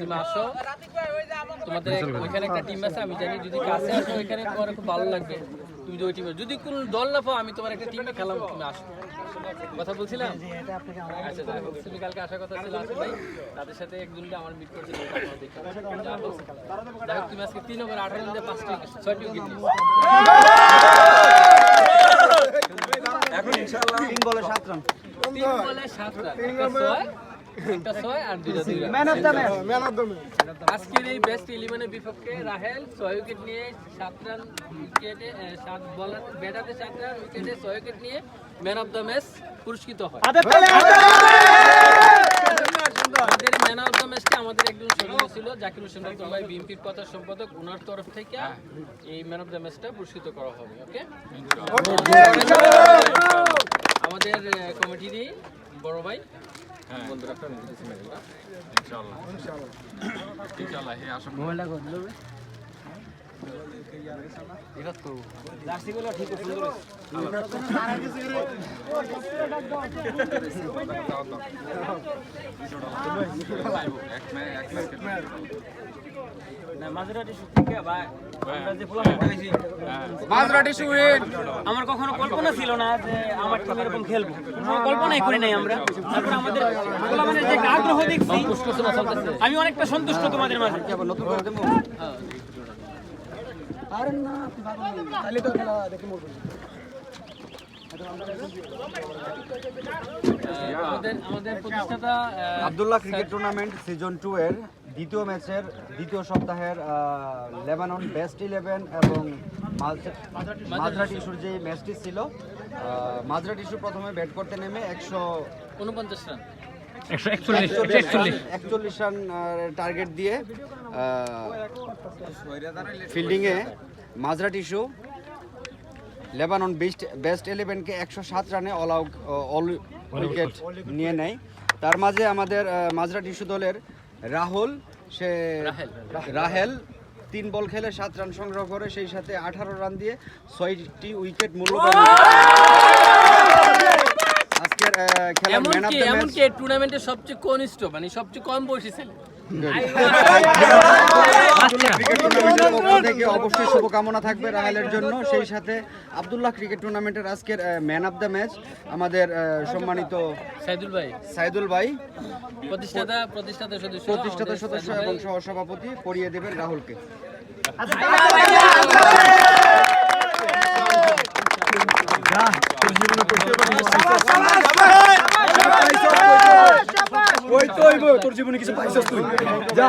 তুমি আসো, তোমাদের ওইখানে একটা টিম আছে, আমি জানি যদি কাছে আসো ওইখানে তোমার খুব ভালো লাগবে। তুমি যদি ওই টিমে যদি কোনো দল না পাও, আমি তোমার একটা টিমে খেলাম, তুমি আসো। কথা বলছিলাম। আচ্ছা যাই হোক, তুমি কালকে আসার কথা ছিল, আসো ভাই। তাদের সাথে একজনকে আমার মিট করছিল, যাই হোক তুমি আজকে 3 ওভার 18 রানে 6টি উইকেট নিয়েছো। এখন ইনশাআল্লাহ 3 বলে 7 রান। 3 বলে 7 রান, একটা 6 আর 2টা 2 run. Man of the match. আজকের এই বেস্ট 11-এর বিপক্ষে রাহেল 6 উইকেট নিয়ে 7 রান, উইকেটে 7 বলার ব্যাটাতে 7 রান, উইকেটে 6 উইকেট নিয়ে ম্যান অফ দ্য ম্যাচ পুরস্কৃত হয়। আমাদের ম্যান অফ দ্য ম্যাচটা আমাদের একজন সদস্য ছিল, জাকির হোসেন রতন ভাই, বিএনপির প্রচার সম্পাদক, ওনার তরফ থেকে এই ম্যান অফ দ্য ম্যাচটা পুরস্কৃত করা হবে। ওকে, আমাদের কমিটিরই বড় ভাই বন্ধুরা ইনশাআল্লাহ ইনশাআল্লাহ হে আশা মোবাইলটা কর দিলো এটা তো জার্সি গুলো ঠিক আছে, সুন্দর না মাঝরাটি সুতিকে ভাই, আমরা যে বলা হয়েছে মাঝরাটি সুইট, আমার কখনো কল্পনা ছিল না যে আমার টিম এরকম খেলবো, কল্পনাই করি নাই আমরা। তারপর আমাদের মানে যে আগ্রহ দেখছি, আমি অনেকটা সন্তুষ্ট তোমাদের মাঝে। নতুন করে দেবো আরে না, খালি তো খেলা দেখি মোর আমাদের প্রতিষ্ঠাতা আব্দুল্লাহ ক্রিকেট টুর্নামেন্ট সিজন 2 এর দ্বিতীয় ম্যাচের দ্বিতীয় সপ্তাহের লেবানন বেস্ট 11 এবং মাঝরাট ইস্যুর যে ম্যাচটি ছিল, মাঝরাট ইস্যু প্রথমে ব্যাট করতে নেমে 149 রান 41 রান টার্গেট দিয়ে ফিল্ডিংয়ে মাঝরাট ইস্যু লেবানন বেস্ট 11কে 107 রানে অল উইকেট নিয়ে নেয়। তার মাঝে আমাদের মাঝরাট ইস্যু দলের রাহেল 3 বল খেলে 7 রান সংগ্রহ করে, সেই সাথে 18 রান দিয়ে 6টি উইকেট মূল্যবান। আজকের খেলার ম্যান অফ দ্য ম্যাচ এমনকি টুর্নামেন্টের সবচেয়ে কনিষ্ঠ, মানে সবচেয়ে কম বয়সী ছেলে। ক্রিকেট টুর্নামেন্টের পক্ষ থেকে অবশ্যই শুভকামনা থাকবে রাহেলের জন্য। সেই সাথে আব্দুল্লাহ ক্রিকেট টুর্নামেন্টের আজকের ম্যান অফ দ্য ম্যাচ আমাদের সম্মানিত সাইদুল ভাই, প্রতিষ্ঠাতা সদস্য এবং সহসভাপতি, পড়িয়ে দেবেন রাহুলকে। তোর জীবনে কিছু পাইছিস তুই? যা।